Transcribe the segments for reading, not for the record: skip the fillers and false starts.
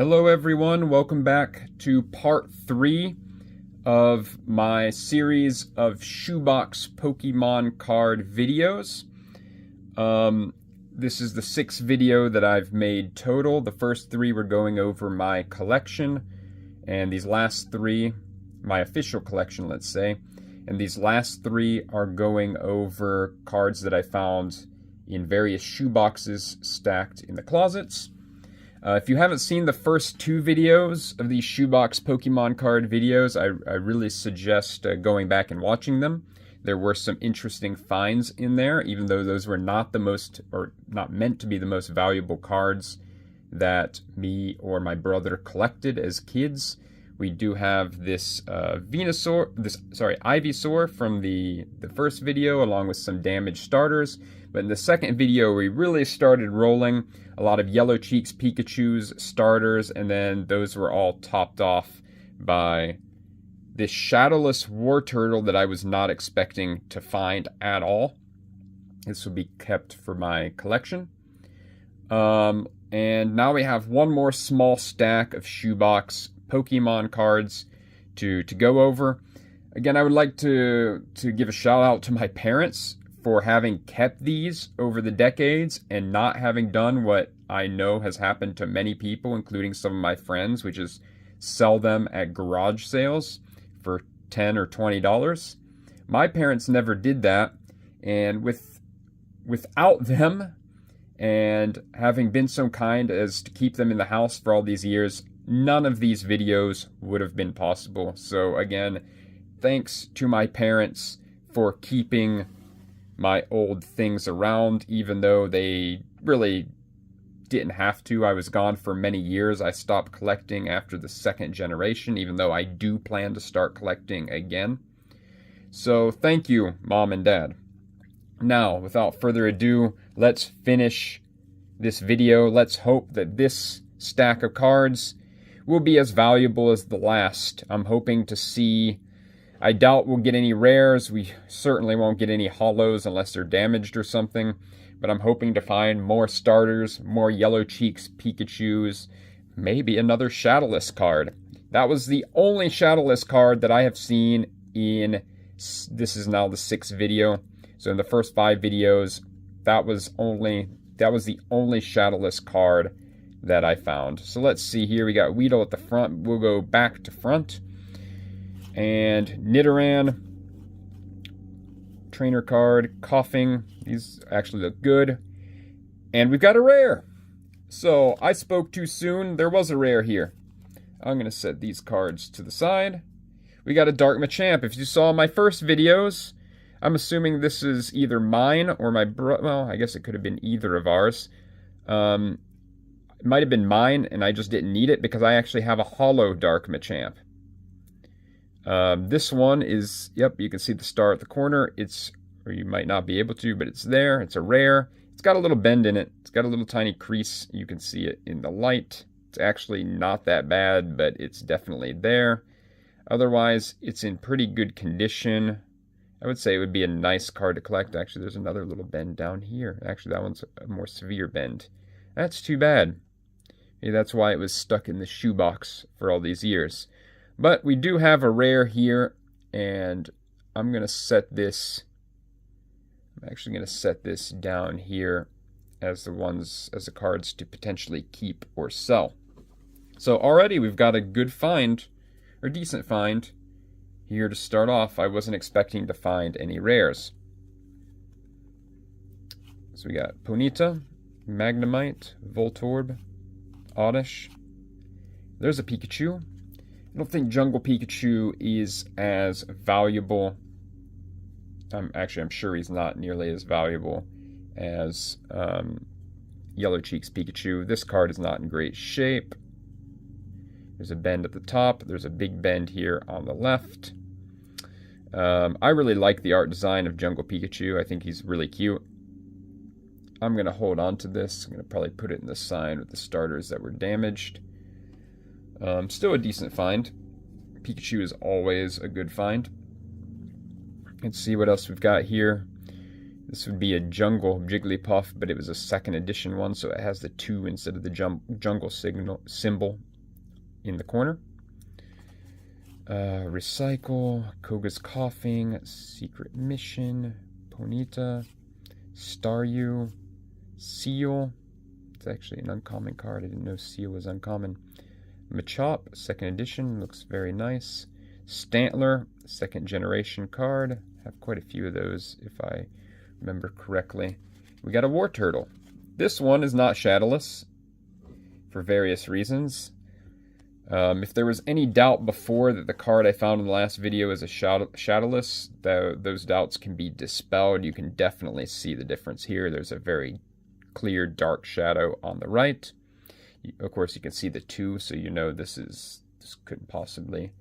Hello everyone, welcome back to part 3 of my series of Shoebox Pokemon Card videos. This is the 6th video that I've made total. The first 3 were going over my collection, and these last 3, my official collection, let's say, and these last 3 are going over cards that I found in various shoeboxes stacked in the closets. If you haven't seen the first 2 videos of these Shoebox Pokemon Card videos, I really suggest going back and watching them. There were some interesting finds in there, even though those were not the most, or not meant to be the most valuable cards that me or my brother collected as kids. We do have this Ivysaur from the first video, along with some damaged starters. But in the second video, we really started rolling a lot of Yellow Cheeks Pikachu's starters, and then those were all topped off by this Shadowless Wartortle that I was not expecting to find at all. This will be kept for my collection. And now we have one more small stack of Shoebox Pokemon cards to go over. Again, I would like to give a shout out to my parents for having kept these over the decades and not having done what I know has happened to many people, including some of my friends, which is sell them at garage sales for $10 or $20. My parents never did that, and without them and having been so kind as to keep them in the house for all these years, none of these videos would have been possible. So again, thanks to my parents for keeping my old things around, even though they really didn't have to. I was gone for many years. I stopped collecting after the 2nd generation, even though I do plan to start collecting again. So thank you, Mom and Dad. Now, without further ado, let's finish this video. Let's hope that this stack of cards will be as valuable as the last. I'm hoping to see... I doubt we'll get any rares. We certainly won't get any holos unless they're damaged or something. But I'm hoping to find more starters, more Yellow Cheeks Pikachus, maybe another Shadowless card. That was the only Shadowless card that I have seen in... This is now the 6th video. So in the first 5 videos, that was the only Shadowless card that I found. So let's see here. We got Weedle at the front. We'll go back to front. And Nidoran, trainer card, Coughing. These actually look good. And we've got a rare. So I spoke too soon. There was a rare here. I'm going to set these cards to the side. We got a Dark Machamp. If you saw my first videos, I'm assuming this is either mine or my well, I guess it could have been either of ours. It might have been mine, and I just didn't need it because I actually have a holo Dark Machamp. This one is, yep, you can see the star at the corner. It's, or you might not be able to, but it's there. It's a rare. It's got a little bend in it. It's got a little tiny crease. You can see it in the light. It's actually not that bad, but it's definitely there. Otherwise, it's in pretty good condition. I would say it would be a nice card to collect. Actually, there's another little bend down here. Actually, that one's a more severe bend. That's too bad. Maybe that's why it was stuck in the shoebox for all these years. But we do have a rare here, and I'm going to set this... I'm actually going to set this down here as the cards to potentially keep or sell. So already we've got a good find, or decent find, here to start off. I wasn't expecting to find any rares. So we got Ponyta, Magnemite, Voltorb, Oddish. There's a Pikachu. I don't think Jungle Pikachu is as valuable. Actually, I'm sure he's not nearly as valuable as Yellow Cheeks Pikachu. This card is not in great shape. There's a bend at the top. There's a big bend here on the left. I really like the art design of Jungle Pikachu. I think he's really cute. I'm going to hold on to this. I'm going to probably put it in the sign with the starters that were damaged. Still a decent find. Pikachu is always a good find. Let's see what else we've got here. This would be a Jungle Jigglypuff, but it was a 2nd edition one, so it has the 2 instead of the jungle symbol in the corner. Recycle, Koga's Coughing, Secret Mission, Ponyta, Staryu, Seal. It's actually an uncommon card. I didn't know Seal was uncommon. Machop, second edition, looks very nice. Stantler, second generation card. Have quite a few of those if I remember correctly. We got a Wartortle. This one is not shadowless for various reasons. If there was any doubt before that the card I found in the last video is a shadowless, those doubts can be dispelled. You can definitely see the difference here. There's a very clear dark shadow on the right. Of course, you can see the 2, so you know this couldn't possibly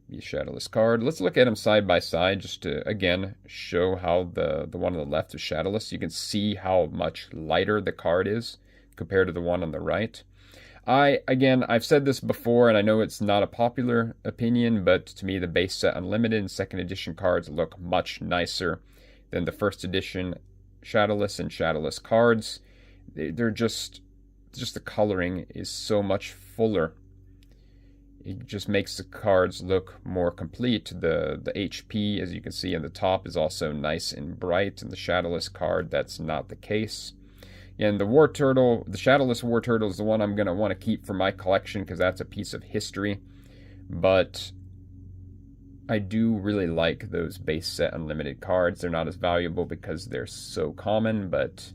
be a shadowless card. Let's look at them side by side just to, again, show how the one on the left is shadowless. You can see how much lighter the card is compared to the one on the right. I've said this before, and I know it's not a popular opinion, but to me the base set unlimited and second edition cards look much nicer than the first edition shadowless and shadowless cards. They're just the coloring is so much fuller. It just makes the cards look more complete. The HP, as you can see in the top, is also nice and bright. In the shadowless card, that's not the case. And the Wartortle, the shadowless Wartortle, is the one I'm going to want to keep for my collection because that's a piece of history. But I do really like those base set unlimited cards. They're not as valuable because they're so common, but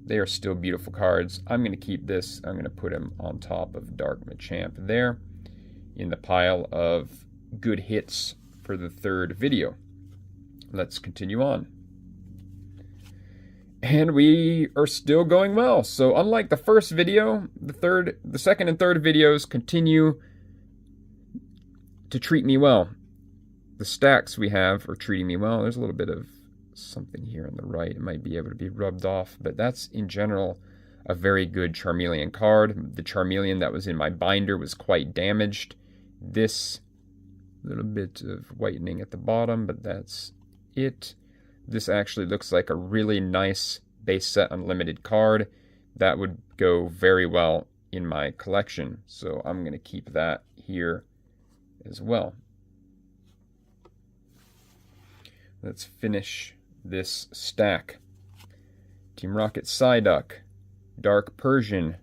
they are still beautiful cards. I'm going to keep this. I'm going to put him on top of Dark Machamp there in the pile of good hits for the third video. Let's continue on. And we are still going well. So unlike the first video, the second and third videos continue to treat me well. The stacks we have are treating me well. There's a little bit of something here on the right. It might be able to be rubbed off, but that's in general a very good Charmeleon card. The Charmeleon that was in my binder was quite damaged. This little bit of whitening at the bottom, but that's it. This actually looks like a really nice base set unlimited card that would go very well in my collection. So I'm going to keep that here as well. Let's finish this stack. Team Rocket Psyduck, Dark Persian.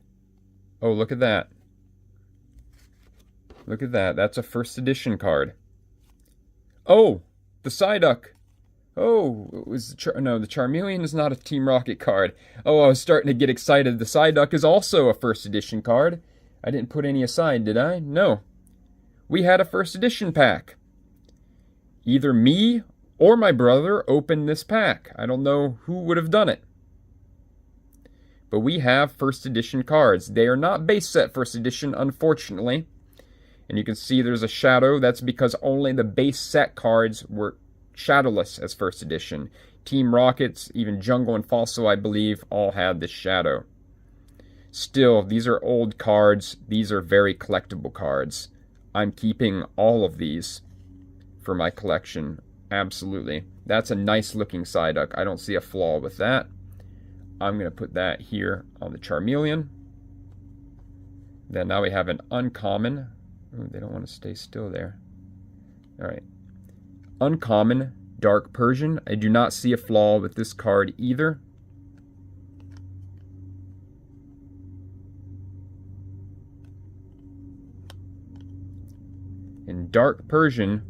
Oh, look at that. Look at that. That's a first edition card. Oh, the Psyduck. Oh, it was no, the Charmeleon is not a Team Rocket card. Oh, I was starting to get excited. The Psyduck is also a first edition card. I didn't put any aside, did I? No. We had a first edition pack. Either me or my brother opened this pack. I don't know who would have done it. But we have first edition cards. They are not base set first edition, unfortunately. And you can see there's a shadow. That's because only the base set cards were shadowless as first edition. Team Rockets, even Jungle and Fossil, I believe, all had this shadow. Still, these are old cards. These are very collectible cards. I'm keeping all of these for my collection. Absolutely. That's a nice looking Psyduck. I don't see a flaw with that. I'm going to put that here on the Charmeleon. Then now we have an uncommon. Ooh, they don't want to stay still there. Alright. Uncommon Dark Persian. I do not see a flaw with this card either. And Dark Persian,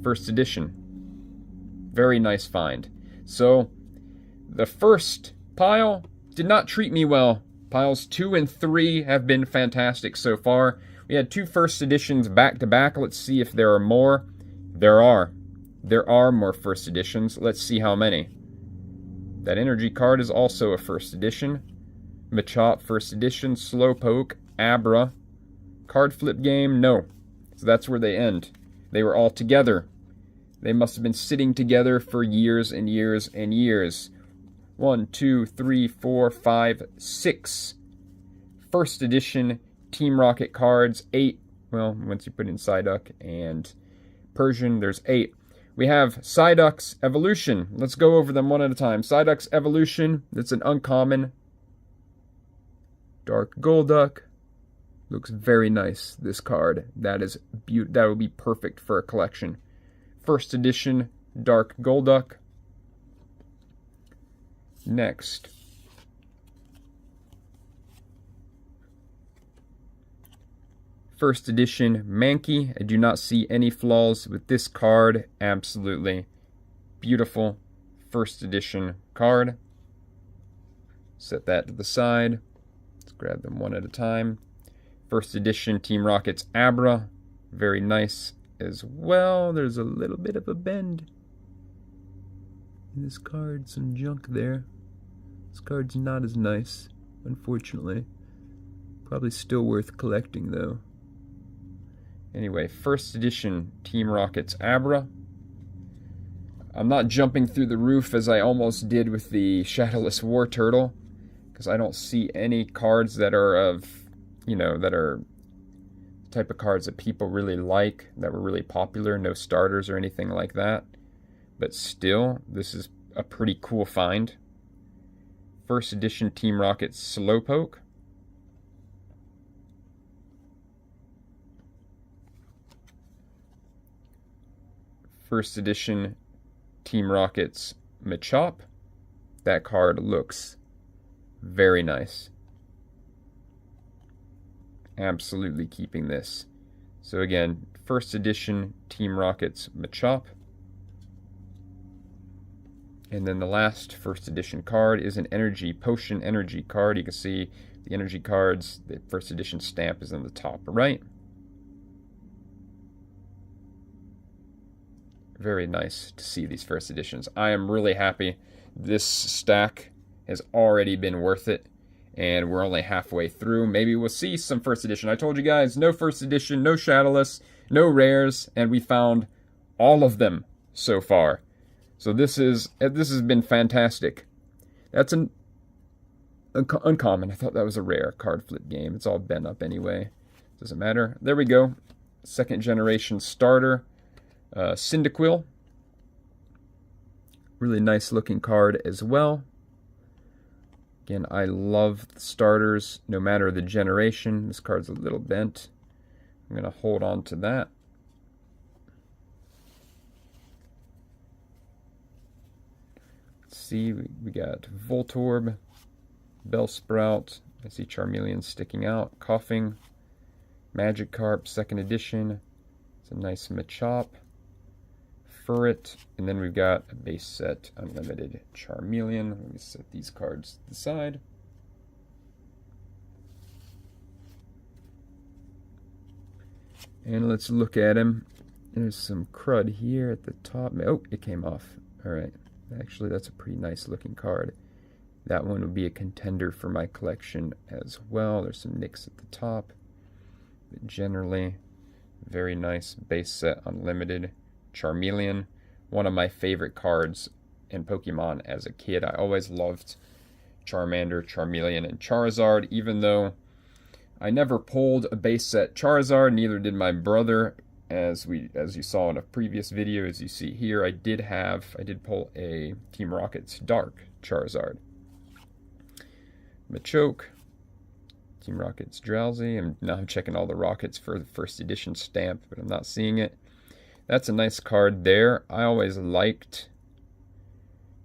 first edition. Very nice find. So, the first pile did not treat me well. Piles 2 and 3 have been fantastic so far. We had 2 first editions back to back. Let's see if there are more. There are. There are more first editions. Let's see how many. That energy card is also a first edition. Machop, first edition. Slowpoke, Abra. Card flip game, no. So that's where they end. They were all together. They must have been sitting together for years and years and years. 1, 2, 3, 4, 5, 6. First edition Team Rocket cards. 8. Well, once you put in Psyduck and Persian, there's 8. We have Psyduck's Evolution. Let's go over them one at a time. Psyduck's Evolution. That's an uncommon. Dark Golduck. Looks very nice, this card. That will be perfect for a collection. First edition Dark Golduck. Next, first edition Mankey. I do not see any flaws with this card. Absolutely beautiful first edition card. Set that to the side. Let's grab them one at a time. First edition Team Rocket's Abra. Very nice as well. There's a little bit of a bend in this card. Some junk there. This card's not as nice, unfortunately. Probably still worth collecting, though. Anyway, first edition Team Rocket's Abra. I'm not jumping through the roof as I almost did with the Shadowless War Turtle, because I don't see any cards that are of, that are the type of cards that people really like, that were really popular, no starters or anything like that. But still, this is a pretty cool find. First edition Team Rocket Slowpoke. First edition Team Rocket's Machop. That card looks very nice. Absolutely keeping this. So again, first edition Team Rocket's Machop. And then the last first edition card is an Energy Potion Energy card. You can see the energy cards, the first edition stamp is on the top right. Very nice to see these first editions. I am really happy. This stack has already been worth it, and we're only halfway through. Maybe we'll see some first edition. I told you guys, no first edition, no Shadowless, no rares, and we found all of them so far. So this has been fantastic. That's an uncommon. I thought that was a rare card flip game. It's all bent up anyway. Doesn't matter. There we go. Second generation starter. Cyndaquil. Really nice looking card as well. Again, I love the starters no matter the generation. This card's a little bent. I'm going to hold on to that. Let's see, we got Voltorb, Bellsprout. I see Charmeleon sticking out. Coughing, Magikarp, second edition. It's a nice Machop. Furret, and then we've got a base set unlimited Charmeleon. Let me set these cards to the side. And let's look at him. There's some crud here at the top. Oh, it came off. Alright. Actually, that's a pretty nice looking card. That one would be a contender for my collection as well. There's some nicks at the top. But generally, very nice base set unlimited Charmeleon. One of my favorite cards in Pokemon as a kid. I always loved Charmander, Charmeleon, and Charizard, even though I never pulled a base set Charizard, neither did my brother. As you saw in a previous video, as you see here, I did pull a Team Rocket's Dark Charizard. Machoke, Team Rocket's Drowsy, and now I'm checking all the Rockets for the first edition stamp, but I'm not seeing it. That's a nice card there. I always liked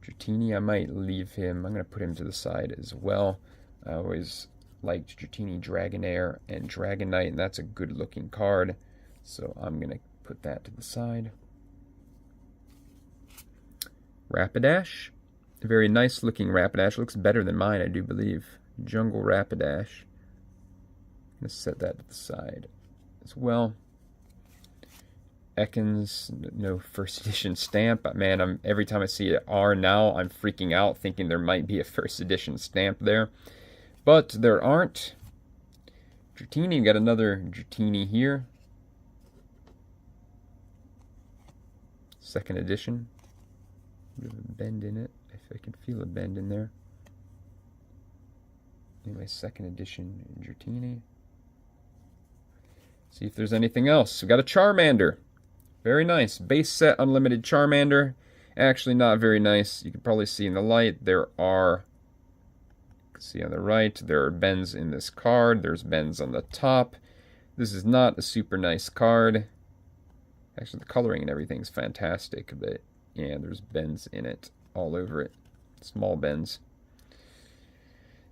Dratini. I might leave him. I'm going to put him to the side as well. I always liked Dratini, Dragonair, and Dragonite, and that's a good looking card. So I'm going to put that to the side. Rapidash. A very nice looking Rapidash. Looks better than mine, I do believe. Jungle Rapidash. I'm going to set that to the side as well. Ekans, no first edition stamp. But man, every time I see an R now, I'm freaking out thinking there might be a first edition stamp there. But there aren't. Dratini, we got another Dratini here. Second edition. Bit of a bend in it, if I can feel a bend in there. Anyway, second edition Dratini. See if there's anything else. We got a Charmander. Very nice. Base set unlimited Charmander. Actually not very nice. You can probably see in the light there are See on the right, there are bends in this card. There's bends on the top. This is not a super nice card. Actually, the coloring and everything is fantastic, but yeah, there's bends in it all over it. Small bends.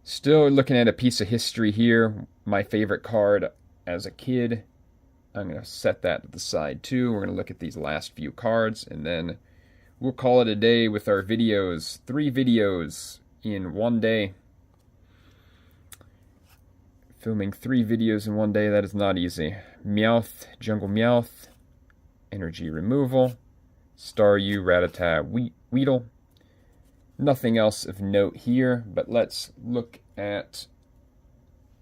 Still looking at a piece of history here. My favorite card as a kid. I'm going to set that to the side too. We're going to look at these last few cards, and then we'll call it a day with our videos. 3 videos in one day. Filming 3 videos in one day, that is not easy. Meowth, Jungle Meowth, Energy Removal, Staryu, Rattata, Weedle. Nothing else of note here, but let's look at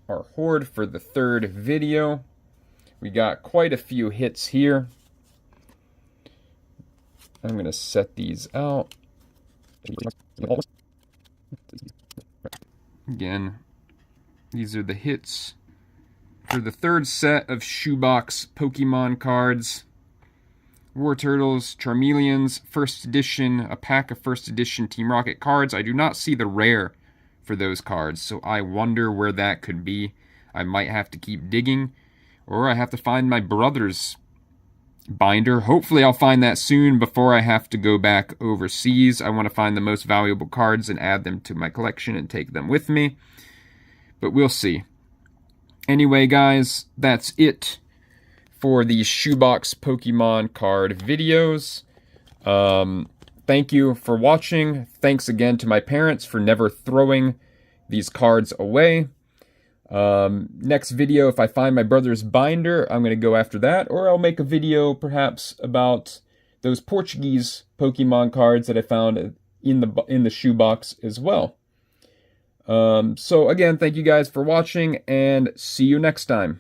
our horde for the 3rd video. We got quite a few hits here. I'm going to set these out. Again, these are the hits for the 3rd set of Shoebox Pokemon cards. War Turtles, Charmeleons, 1st edition, a pack of 1st edition Team Rocket cards. I do not see the rare for those cards, so I wonder where that could be. I might have to keep digging, or I have to find my brother's binder. Hopefully I'll find that soon before I have to go back overseas. I want to find the most valuable cards and add them to my collection and take them with me. But we'll see. Anyway, guys, that's it for these Shoebox Pokemon card videos. Thank you for watching. Thanks again to my parents for never throwing these cards away. Next video, if I find my brother's binder, I'm going to go after that, or I'll make a video perhaps about those Portuguese Pokemon cards that I found in the shoebox as well. So again, thank you guys for watching, and see you next time.